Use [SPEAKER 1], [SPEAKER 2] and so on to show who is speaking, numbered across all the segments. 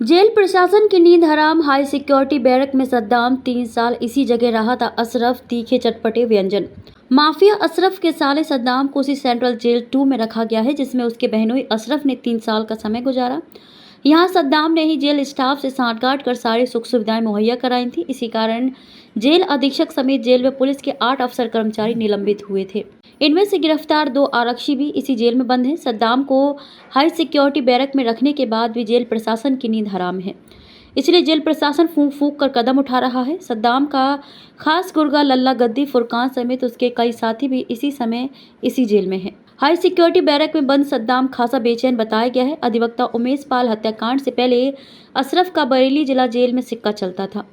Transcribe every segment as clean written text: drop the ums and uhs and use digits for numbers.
[SPEAKER 1] Jail प्रशासन की नींद हराम। हाई सिक्योरिटी बैरक में सद्दाम 3 साल इसी जगह रहा था अशरफ। तीखे चटपटे व्यंजन। माफिया अशरफ के साले सद्दाम को उसी सेंट्रल जेल 2 में रखा गया है जिसमें उसके बहनोई अशरफ ने 3 साल का समय गुजारा। यहाँ सद्दाम ने ही जेल स्टाफ से सांठगांठ कर सारी सुख सुविधाएं मुहैया कराई थी। इसी कारण जेल अधीक्षक समेत जेल में पुलिस के 8 अफसर कर्मचारी निलंबित हुए थे। इनमें से गिरफ्तार 2 आरक्षी भी इसी जेल में बंद हैं। सद्दाम को हाई सिक्योरिटी बैरक में रखने के बाद भी जेल प्रशासन की नींद हराम है, इसलिए जेल प्रशासन फूंक फूंक कर कदम उठा रहा है। सद्दाम का खास गुर्गा लल्ला गद्दी फुरकान समेत उसके कई साथी भी इसी समय इसी जेल में हैं। हाई सिक्योरिटी बैरक में बंद सद्दाम खासा बेचैन बताया गया है। अधिवक्ता उमेश पाल हत्याकांड से पहले अशरफ का बरेली जिला जेल में सिक्का चलता था।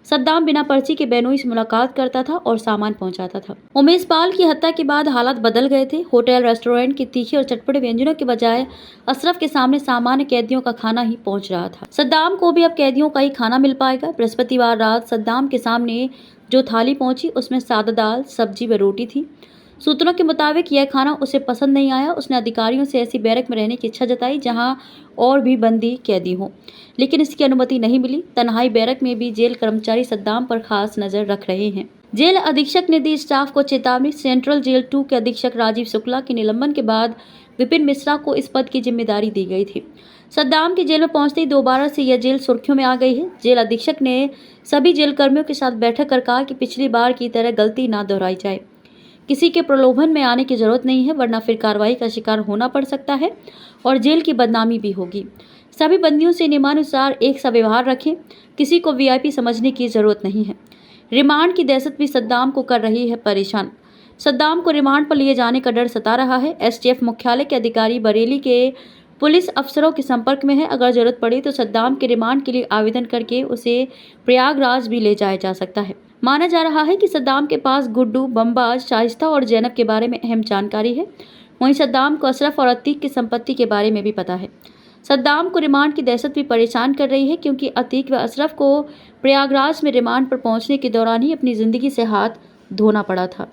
[SPEAKER 1] सद्दाम बिना पर्ची के बेनोई से मुलाकात करता था और सामान पहुंचाता था। उमेश पाल की हत्या के बाद हालात बदल गए थे। होटल रेस्टोरेंट के तीखे और चटपटे व्यंजनों के बजाय अशरफ के सामने सामान्य कैदियों का खाना ही पहुंच रहा था। सद्दाम को भी अब कैदियों का ही खाना मिल पाएगा। बृहस्पतिवार रात सद्दाम के सामने जो थाली पहुंची उसमें सादा दाल, सब्जी व रोटी थी। सूत्रों के मुताबिक यह खाना उसे पसंद नहीं आया। उसने अधिकारियों से ऐसी बैरक में रहने की इच्छा जताई जहां और भी बंदी कैदी हों, लेकिन इसकी अनुमति नहीं मिली। तन्हाई बैरक में भी जेल कर्मचारी सद्दाम पर खास नजर रख रहे हैं। जेल अधीक्षक ने दी स्टाफ को चेतावनी। सेंट्रल जेल 2 के अधीक्षक राजीव शुक्ला के निलंबन के बाद विपिन मिश्रा को इस पद की जिम्मेदारी दी गई थी। सद्दाम की जेल में पहुंचते ही दोबारा से यह जेल सुर्खियों में आ गई है। जेल अधीक्षक ने सभी जेल कर्मियों के साथ बैठक कर कहा कि पिछली बार की तरह गलती ना दोहराई जाए। किसी के प्रलोभन में आने की जरूरत नहीं है, वरना फिर कार्रवाई का शिकार होना पड़ सकता है और जेल की बदनामी भी होगी। सभी बंदियों से नियमानुसार एक सा व्यवहार रखें। किसी को वीआईपी समझने की जरूरत नहीं है। रिमांड की दहशत भी सद्दाम को कर रही है परेशान। सद्दाम को रिमांड पर लिए जाने का डर सता रहा है। एसटीएफ मुख्यालय के अधिकारी बरेली के पुलिस अफसरों के संपर्क में है। अगर जरूरत पड़े तो सद्दाम के रिमांड के लिए आवेदन करके उसे प्रयागराज भी ले जाया जा सकता है। माना जा रहा है कि सद्दाम के पास गुड्डू, बमबाज, शाइस्ता और जैनब के बारे में अहम जानकारी है। वहीं सद्दाम को अशरफ और अतीक की संपत्ति के बारे में भी पता है। सद्दाम को रिमांड की दहशत भी परेशान कर रही है, क्योंकि अतीक व अशरफ को प्रयागराज में रिमांड पर पहुंचने के दौरान ही अपनी जिंदगी से हाथ धोना पड़ा था।